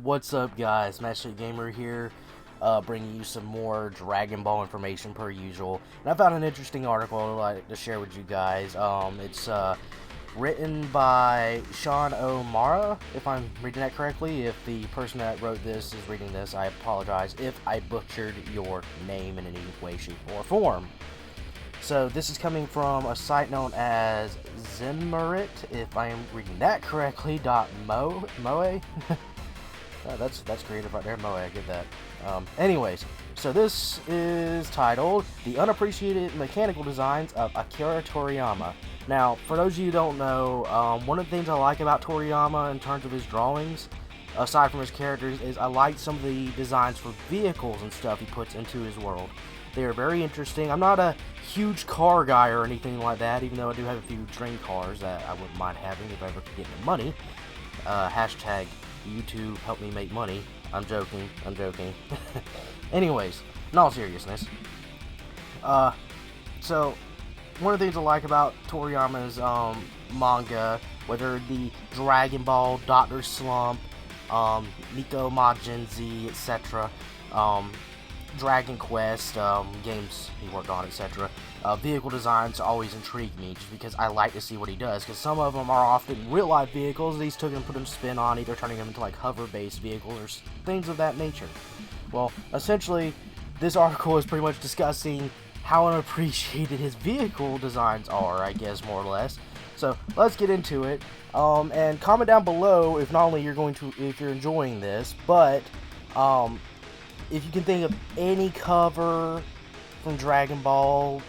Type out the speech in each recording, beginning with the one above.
What's up, guys? Master Gamer here, bringing you some more Dragon Ball information per usual. And I found an interesting article I'd like to share with you guys. It's written by Sean O'Mara, if I'm reading that correctly. If the person that wrote this is reading this, I apologize if I butchered your name in any way, shape, or form. So this is coming from a site known as Zenmerit, if I am reading that correctly, .moe. That's creative right there, Moe, I get that. Anyways, so this is titled The Unappreciated Mechanical Designs of Akira Toriyama. Now, for those of you who don't know, one of the things I like about Toriyama in terms of his drawings, aside from his characters, is I like some of the designs for vehicles and stuff he puts into his world. They are very interesting. I'm not a huge car guy or anything like that, even though I do have a few dream cars that I wouldn't mind having if I ever could get the money. Hashtag YouTube help me make money. I'm joking. Anyways, in all seriousness, so one of the things I like about Toriyama's manga, whether it be Dragon Ball, Dr. Slump, Nico Majin Z, etc., Dragon Quest, games he worked on, etc. Vehicle designs always intrigue me, just because I like to see what he does, because some of them are often real-life vehicles these took and put them spin on, either turning them into like hover-based vehicles or things of that nature. Well, essentially, this article is pretty much discussing how unappreciated his vehicle designs are, I guess, more or less. So, let's get into it, and comment down below if not only if you're enjoying this, but, if you can think of any cover from Dragon Ball,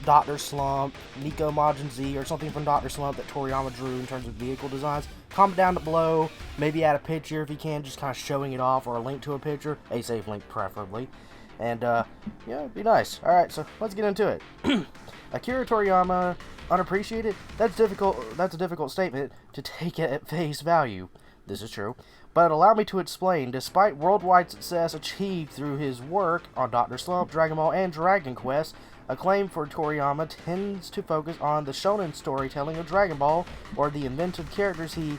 Dr. Slump, Nico Majin Z, or something from Dr. Slump that Toriyama drew in terms of vehicle designs, comment down below, maybe add a picture if you can, just kind of showing it off, or a link to a picture, a safe link preferably, and yeah, it'd be nice. Alright, so let's get into it. Akira Toriyama, unappreciated? That's a difficult statement to take at face value. This is true. But allow me to explain, despite worldwide success achieved through his work on Dr. Slump, Dragon Ball, and Dragon Quest, acclaim for Toriyama tends to focus on the shonen storytelling of Dragon Ball, or the inventive characters he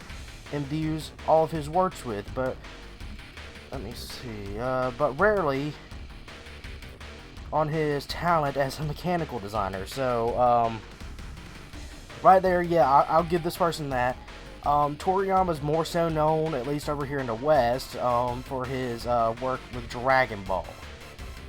imbues all of his works with, but rarely on his talent as a mechanical designer. So, right there, yeah, I'll give this person that. Toriyama's more so known, at least over here in the West, for his work with Dragon Ball.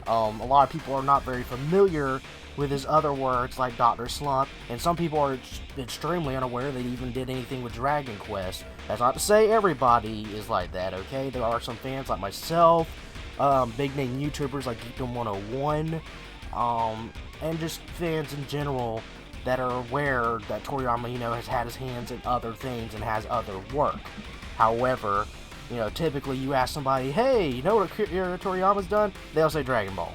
A lot of people are not very familiar with his other works like Dr. Slump, and some people are extremely unaware that he even did anything with Dragon Quest. That's not to say everybody is like that, okay? There are some fans like myself, big name YouTubers like Geekdom 101, and just fans in general that are aware that Toriyama, has had his hands in other things and has other work. However, typically you ask somebody, hey, you know what Toriyama's done? They'll say Dragon Ball.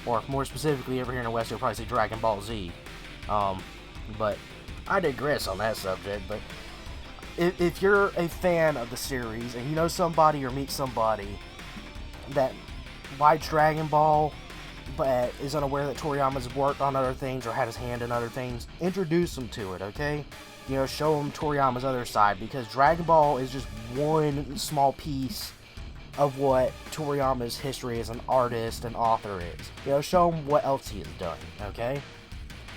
Or more specifically, over here in the West, they'll probably say Dragon Ball Z. But I digress on that subject. But if you're a fan of the series and you know somebody or meet somebody that likes Dragon Ball, but is unaware that Toriyama's worked on other things or had his hand in other things, introduce them to it, okay? Show them Toriyama's other side, because Dragon Ball is just one small piece of what Toriyama's history as an artist and author is. Show them what else he has done, okay?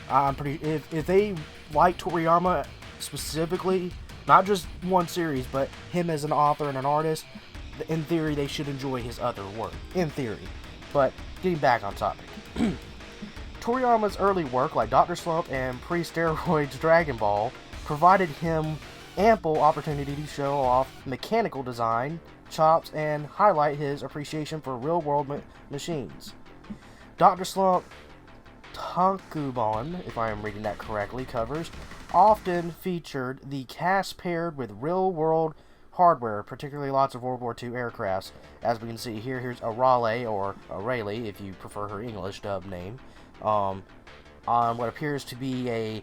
If they like Toriyama specifically, not just one series, but him as an author and an artist, in theory, they should enjoy his other work, in theory. But getting back on topic, Toriyama's early work, like Dr. Slump and pre-steroids Dragon Ball, provided him ample opportunity to show off mechanical design, chops, and highlight his appreciation for real-world machines. Dr. Slump Tankubon, if I am reading that correctly, covers often featured the cast paired with real-world hardware, particularly lots of World War II aircrafts. As we can see here, here's a Raleigh, or a Rayleigh, if you prefer her English dub name, on what appears to be a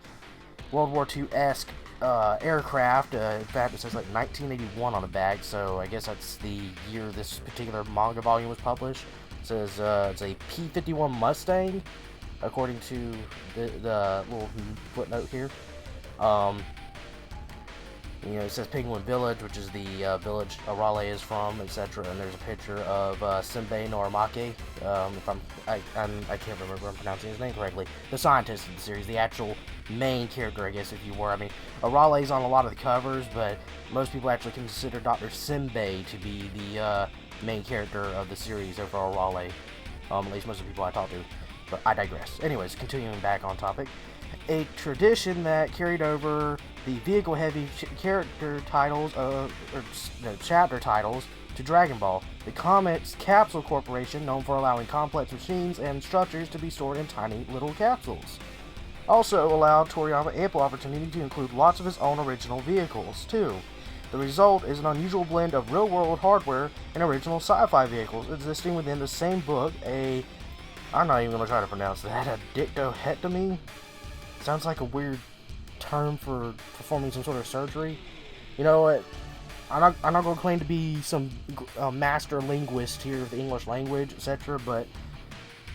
World War II-esque aircraft. In fact, it says like 1981 on the bag, so I guess that's the year this particular manga volume was published. It says it's a P-51 Mustang, according to the little footnote here. You know, it says Penguin Village, which is the village Arale is from, etc. And there's a picture of Senbei Norimake. If I can't remember if I'm pronouncing his name correctly. The scientist of the series, the actual main character, I guess, if you were. I mean, Arale's on a lot of the covers, but most people actually consider Dr. Senbei to be the main character of the series over Arale. At least most of the people I talk to. But I digress. Anyways, continuing back on topic. A tradition that carried over the vehicle-heavy character titles, chapter titles, to Dragon Ball. The Comet's Capsule Corporation, known for allowing complex machines and structures to be stored in tiny little capsules, also allowed Toriyama ample opportunity to include lots of his own original vehicles, too. The result is an unusual blend of real-world hardware and original sci-fi vehicles existing within the same book. I'm not even going to try to pronounce that, a dictohectomy? Sounds like a weird term for performing some sort of surgery. You know what? I'm not going to claim to be some master linguist here of the English language, etc. But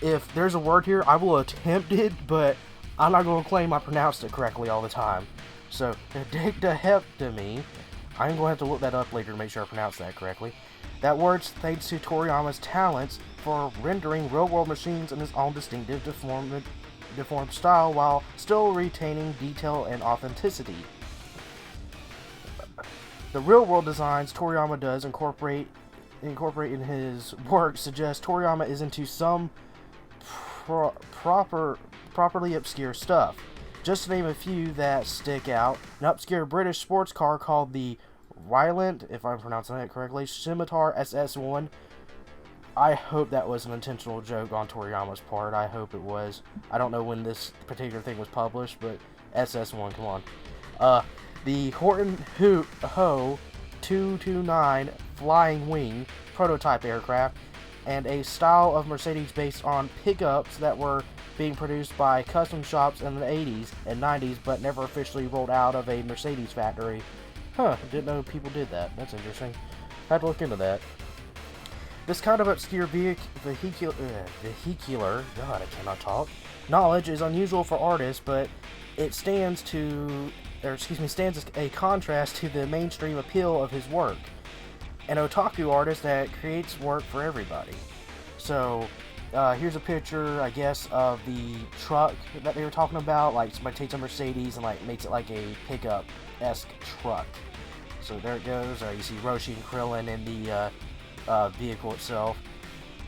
if there's a word here, I will attempt it, but I'm not going to claim I pronounced it correctly all the time. So, dictohectomy, I'm going to have to look that up later to make sure I pronounce that correctly. That word thanks to Toriyama's talents for rendering real-world machines in his own distinctive deformed style while still retaining detail and authenticity. The real-world designs Toriyama does incorporate in his work suggest Toriyama is into some properly obscure stuff. Just to name a few that stick out, an obscure British sports car called the Rylant, if I'm pronouncing that correctly, Scimitar SS1. I hope that was an intentional joke on Toriyama's part. I hope it was. I don't know when this particular thing was published, but SS1, come on. The Horton Ho 229 Flying Wing prototype aircraft, and a style of Mercedes based on pickups that were being produced by custom shops in the 80s and 90s, but never officially rolled out of a Mercedes factory. Didn't know people did that. That's interesting. Had to look into that. This kind of obscure vehicular, God, I cannot talk, knowledge is unusual for artists, but it stands as a contrast to the mainstream appeal of his work. An otaku artist that creates work for everybody. So, here's a picture, I guess, of the truck that they were talking about. Like, somebody takes a Mercedes and, like, makes it like a pickup-esque truck. So there it goes. You see Roshi and Krillin in the vehicle itself.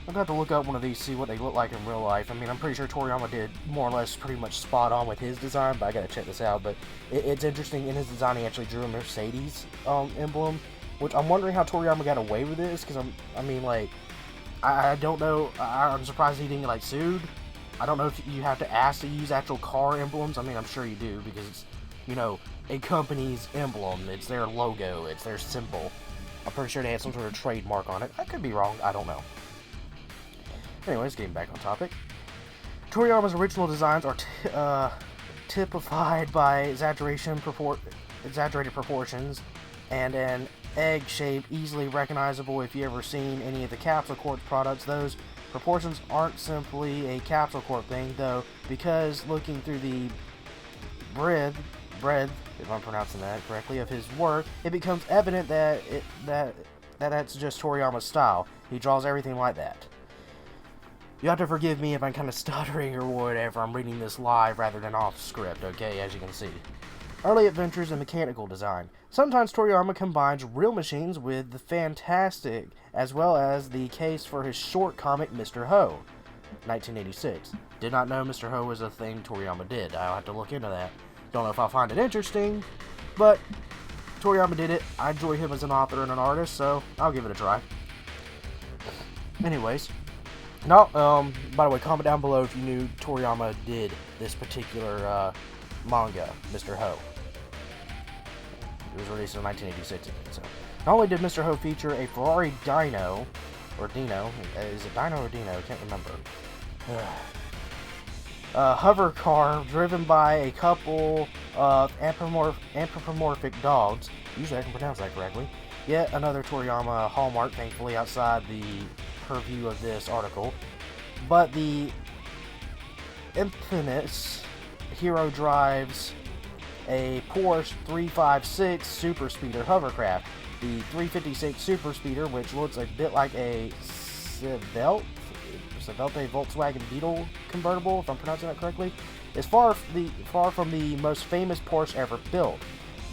I'm going to have to look up one of these, see what they look like in real life. I mean, I'm pretty sure Toriyama did more or less pretty much spot on with his design, but I got to check this out. But it's interesting, in his design he actually drew a Mercedes emblem, which I'm wondering how Toriyama got away with this, because I don't know, I'm surprised he didn't get, like, sued. I don't know if you have to ask to use actual car emblems. I mean, I'm sure you do, because it's, you know, a company's emblem. It's their logo. It's their symbol. I'm pretty sure they had some sort of trademark on it. I could be wrong. I don't know. Anyways, getting back on topic. Toriyama's original designs are typified by exaggerated proportions and an egg shape easily recognizable if you ever seen any of the Capsule Corp products. Those proportions aren't simply a Capsule Corp thing, though, because looking through the breadth, if I'm pronouncing that correctly, of his work, it becomes evident that that's just Toriyama's style. He draws everything like that. You have to forgive me if I'm kind of stuttering or whatever. I'm reading this live rather than off script, okay, as you can see. Early adventures in mechanical design. Sometimes Toriyama combines real machines with the fantastic, as well as the case for his short comic Mr. Ho, 1986. Did not know Mr. Ho was a thing Toriyama did. I'll have to look into that. Don't know if I'll find it interesting, but Toriyama did it. I enjoy him as an author and an artist, so I'll give it a try. Anyways, now, by the way, comment down below if you knew Toriyama did this particular manga, Mr. Ho. It was released in 1986, I think so. Not only did Mr. Ho feature a Ferrari Dino, or Dino, is it Dino or Dino? I can't remember. Hover car driven by a couple of anthropomorphic dogs. Usually I can pronounce that correctly. Yet another Toriyama hallmark, thankfully, outside the purview of this article. But the infamous hero drives a Porsche 356 Super Speeder hovercraft. The 356 Super Speeder, which looks a bit like a Svelte Volkswagen Beetle convertible, if I'm pronouncing that correctly, is far from the most famous Porsche ever built,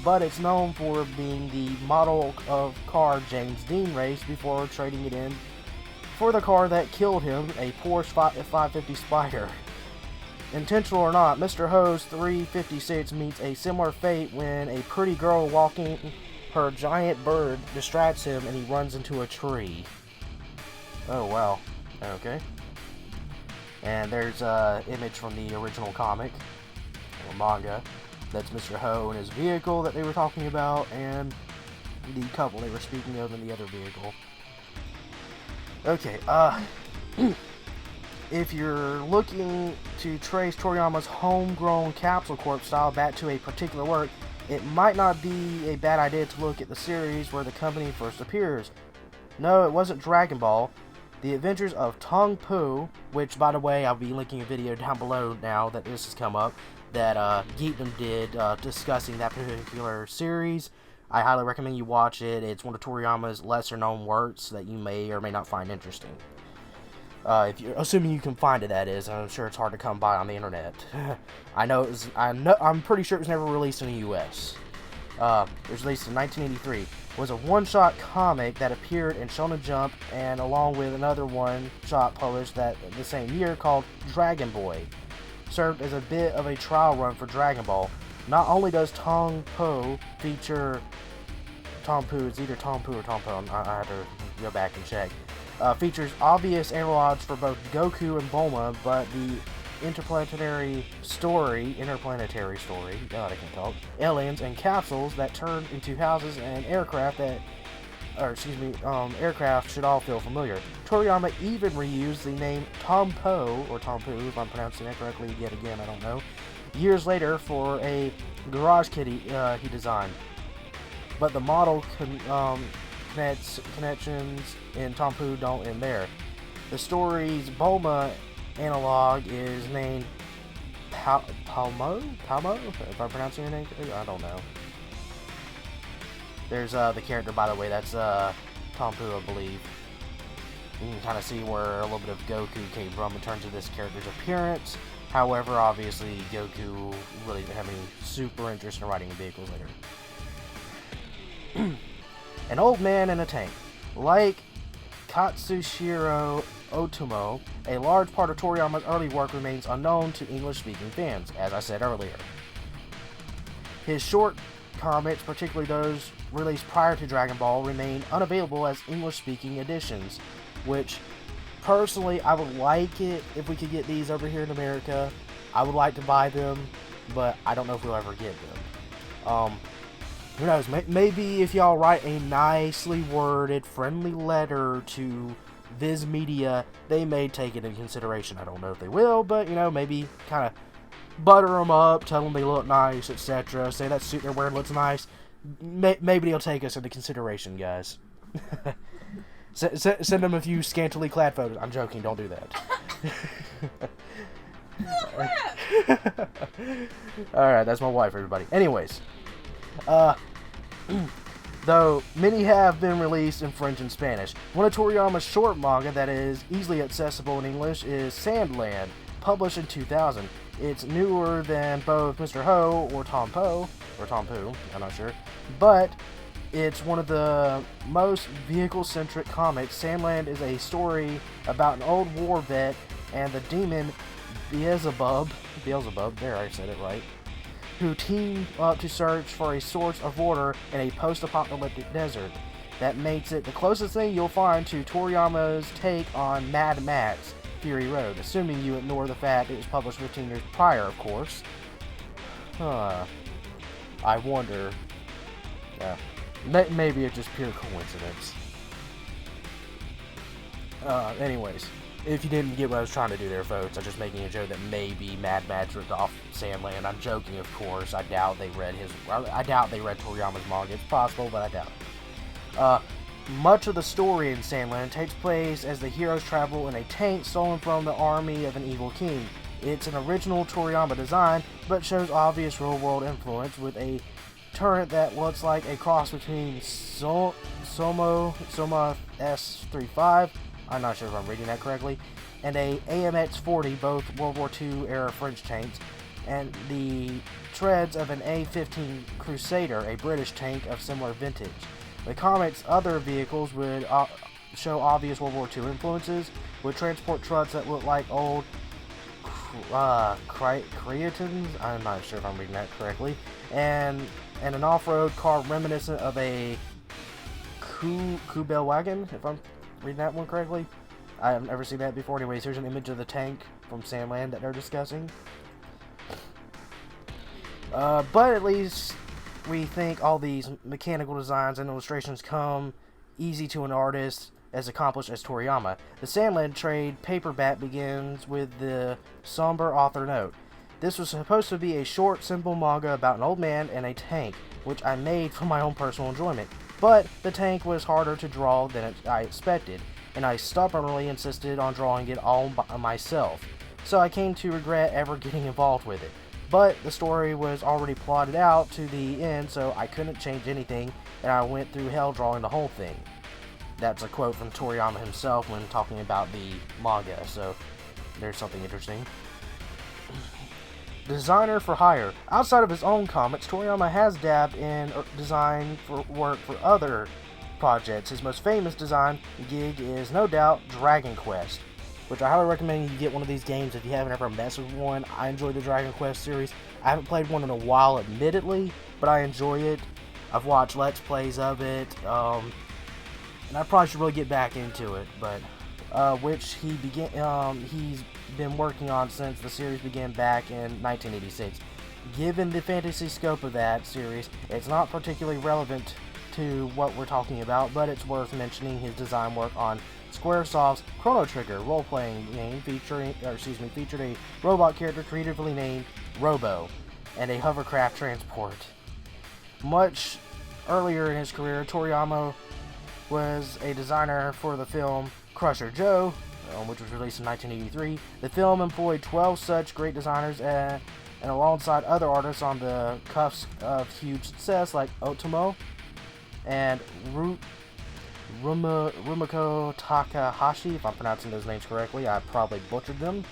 but it's known for being the model of car James Dean raced before trading it in for the car that killed him, a Porsche 550 Spider. Intentional or not, Mr. Ho's 356 meets a similar fate when a pretty girl walking her giant bird distracts him and he runs into a tree. Oh wow, okay. And there's an image from the original comic, or manga. That's Mr. Ho and his vehicle that they were talking about, and the couple they were speaking of in the other vehicle. Okay, if you're looking to trace Toriyama's homegrown Capsule Corp style back to a particular work, it might not be a bad idea to look at the series where the company first appears. No, it wasn't Dragon Ball. The Adventures of Tong Po, which, by the way, I'll be linking a video down below now that this has come up, that Geekdom did discussing that particular series. I highly recommend you watch it. It's one of Toriyama's lesser-known works that you may or may not find interesting. If you're assuming you can find it, that is. I'm sure it's hard to come by on the internet. I'm pretty sure it was never released in the U.S. It was released in 1983. It was a one-shot comic that appeared in Shonen Jump, and along with another one-shot published the same year called Dragon Boy, served as a bit of a trial run for Dragon Ball. Not only does Tong Po feature it's either Tom Poo or Tom Po, I have to go back and check. Features obvious analogs for both Goku and Bulma, but the interplanetary story, God, I can't talk, aliens and capsules that turn into houses and aircraft aircraft should all feel familiar. Toriyama even reused the name Tom Po, or Tom Poo, if I'm pronouncing that correctly yet again, I don't know, years later for a garage kit he designed. But the model connections in Tom Poo don't end there. The story's Bulma analog is named Palmo, if I'm pronouncing your name, I don't know. There's the character, by the way, that's Tom Poo, I believe. You can kind of see where a little bit of Goku came from in terms of this character's appearance. However, obviously, Goku really didn't have any super interest in riding vehicles later. An old man in a tank. Like Katsushiro Otomo, a large part of Toriyama's early work remains unknown to English-speaking fans, as I said earlier. His short comics, particularly those released prior to Dragon Ball, remain unavailable as English-speaking editions, which, personally, I would like it if we could get these over here in America. I would like to buy them, but I don't know if we'll ever get them. Who knows, maybe if y'all write a nicely worded, friendly letter to Viz Media, they may take it into consideration. I don't know if they will, but, maybe kind of butter them up, tell them they look nice, etc. Say that suit they're wearing looks nice. Maybe they'll take us into consideration, guys. Send them a few scantily clad photos. I'm joking, don't do that. Alright, that's my wife, everybody. Anyways. Though many have been released in French and Spanish. One of Toriyama's short manga that is easily accessible in English is Sandland, published in 2000. It's newer than both Mr. Ho or Tom Poo, I'm not sure, but it's one of the most vehicle-centric comics. Sandland is a story about an old war vet and the demon Beelzebub, there I said it right, who team up to search for a source of order in a post-apocalyptic desert. That makes it the closest thing you'll find to Toriyama's take on Mad Max Fury Road, assuming you ignore the fact it was published 15 years prior, of course. I wonder. Maybe it's just pure coincidence. Anyways. If you didn't get what I was trying to do there, folks, I was just making a joke that maybe Mad Max ripped off Sandland. I'm joking, of course. I doubt they read Toriyama's manga. It's possible, but I doubt it. Much of the story in Sandland takes place as the heroes travel in a tank stolen from the army of an evil king. It's an original Toriyama design, but shows obvious real-world influence with a turret that looks like a cross between Soma S35, I'm not sure if I'm reading that correctly, and a AMX-40, both World War II era French tanks, and the treads of an A-15 Crusader, a British tank of similar vintage. The comic's other vehicles would show obvious World War II influences, with transport trucks that look like old Creatons, I'm not sure if I'm reading that correctly, and an off-road car reminiscent of a Kubel wagon, if I'm reading that one correctly. I have never seen that before. Anyways, here's an image of the tank from Sandland that they're discussing. But at least we think all these mechanical designs and illustrations come easy to an artist as accomplished as Toriyama. The Sandland trade paperback begins with the somber author note. This was supposed to be a short, simple manga about an old man and a tank, which I made for my own personal enjoyment. But the tank was harder to draw than I expected, and I stubbornly insisted on drawing it all by myself. So I came to regret ever getting involved with it. But the story was already plotted out to the end, so I couldn't change anything, and I went through hell drawing the whole thing. That's a quote from Toriyama himself when talking about the manga, so there's something interesting. Designer for hire. Outside of his own comics, Toriyama has dabbed in design for work for other projects. His most famous design gig is no doubt Dragon Quest, which I highly recommend you get one of these games if you haven't ever messed with one. I enjoy the Dragon Quest series. I haven't played one in a while, admittedly, but I enjoy it. I've watched Let's Plays of it, and I probably should really get back into it, but which he's been working on since the series began back in 1986. Given the fantasy scope of that series, it's not particularly relevant to what we're talking about, but it's worth mentioning his design work on Squaresoft's Chrono Trigger role-playing game featured a robot character creatively named Robo and a hovercraft transport. Much earlier in his career, Toriyama was a designer for the film Crusher Joe, which was released in 1983. The film employed 12 such great designers and alongside other artists on the cusp of huge success like Otomo and Rumiko Takahashi, if I'm pronouncing those names correctly. I probably butchered them.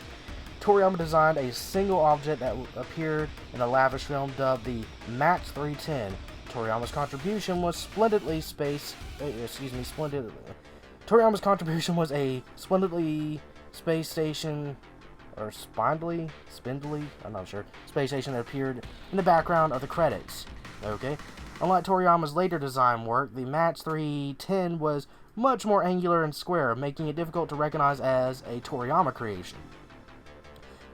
Toriyama designed a single object that appeared in a lavish film dubbed the Max 310. Toriyama's contribution was Toriyama's contribution was a splendidly space station, or spindly, I'm not sure, space station that appeared in the background of the credits. Okay. Unlike Toriyama's later design work, the Match 310 was much more angular and square, making it difficult to recognize as a Toriyama creation.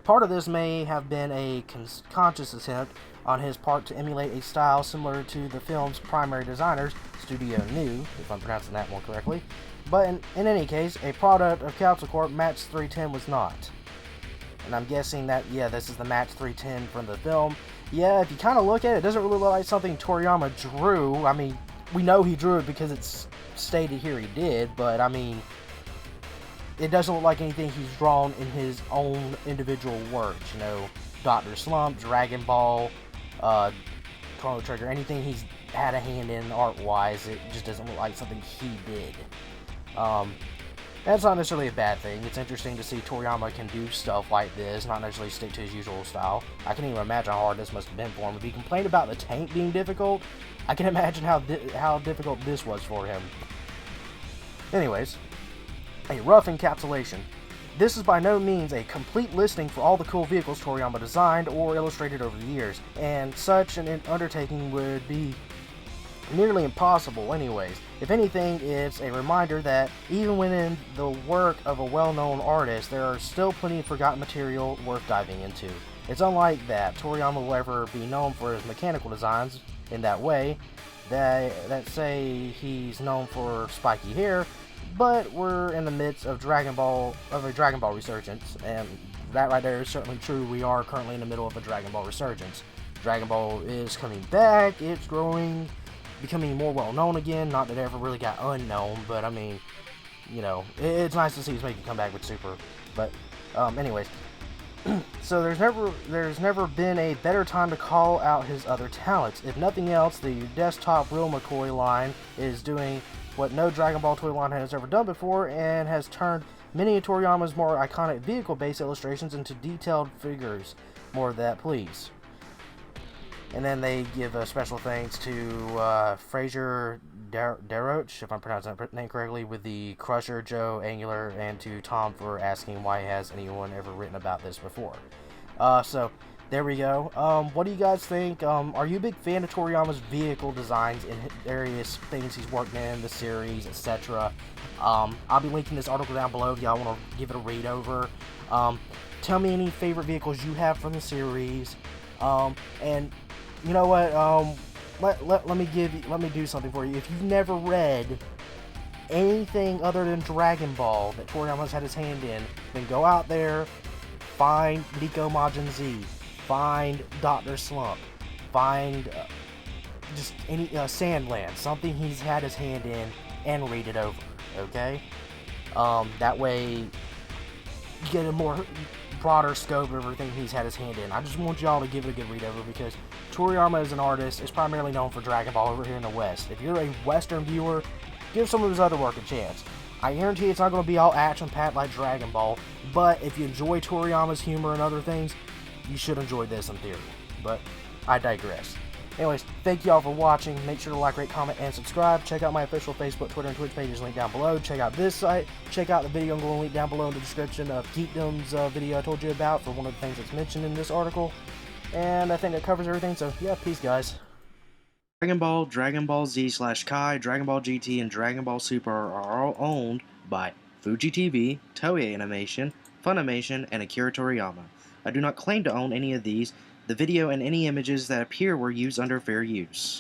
Part of this may have been a conscious attempt on his part to emulate a style similar to the film's primary designers, Studio New, if I'm pronouncing that one correctly. But in any case, a product of Capsule Corp, Match 310 was not. And I'm guessing that, yeah, this is the Match 310 from the film. Yeah, if you kind of look at it, it doesn't really look like something Toriyama drew. I mean, we know he drew it because it's stated here he did, but I mean, it doesn't look like anything he's drawn in his own individual works. You know, Dr. Slump, Dragon Ball, Chrono Trigger, anything he's had a hand in art-wise, it just doesn't look like something he did. That's not necessarily a bad thing. It's interesting to see Toriyama can do stuff like this, not necessarily stick to his usual style. I can even imagine how hard this must have been for him. If he complained about the tank being difficult, I can imagine how difficult this was for him. Anyways, a rough encapsulation. This is by no means a complete listing for all the cool vehicles Toriyama designed or illustrated over the years, and such an undertaking would be nearly impossible anyways. If anything, it's a reminder that even within the work of a well-known artist, there are still plenty of forgotten material worth diving into. It's unlike that Toriyama will ever be known for his mechanical designs in that way, that say he's known for spiky hair, but we're in the midst of a Dragon Ball resurgence, and that right there is certainly true. We are currently in the middle of a Dragon Ball resurgence. Dragon Ball is coming back, it's growing, becoming more well known again. Not that it ever really got unknown, but I mean, you know, it's nice to see it's making a comeback with Super. But anyways, So there's never been a better time to call out his other talents. If nothing else, the desktop Real McCoy line is doing what no Dragon Ball toy line has ever done before, and has turned many of Toriyama's more iconic vehicle-based illustrations into detailed figures. More of that, please. And then they give a special thanks to Fraser Deroche, if I'm pronouncing that name correctly, with the Crusher, Joe Angular, and to Tom for asking why has anyone ever written about this before. So there we go. What do you guys think? Are you a big fan of Toriyama's vehicle designs and various things he's worked in the series, etc.? I'll be linking this article down below if y'all want to give it a read over. Tell me any favorite vehicles you have from the series. And you know what? Let me do something for you. If you've never read anything other than Dragon Ball that Toriyama's had his hand in, then go out there, find Nico Majin Z, find Dr. Slump, find just any Sandland, something he's had his hand in, and read it over. Okay? That way you get a more broader scope of everything he's had his hand in. I just want y'all to give it a good read over, because Toriyama as an artist is primarily known for Dragon Ball over here in the West. If you're a Western viewer, give some of his other work a chance. I guarantee it's not going to be all action-packed like Dragon Ball, but if you enjoy Toriyama's humor and other things, you should enjoy this in theory. But I digress. Anyways, thank you all for watching. Make sure to like, rate, comment, and subscribe. Check out my official Facebook, Twitter, and Twitch pages linked down below. Check out this site. Check out the video I'm going to link down below in the description of Geekdom's video I told you about for one of the things that's mentioned in this article. And I think that covers everything, so yeah, peace guys. Dragon Ball, Dragon Ball Z/Kai, Dragon Ball GT, and Dragon Ball Super are all owned by Fuji TV, Toei Animation, Funimation, and Akira Toriyama. I do not claim to own any of these. The video and any images that appear were used under fair use.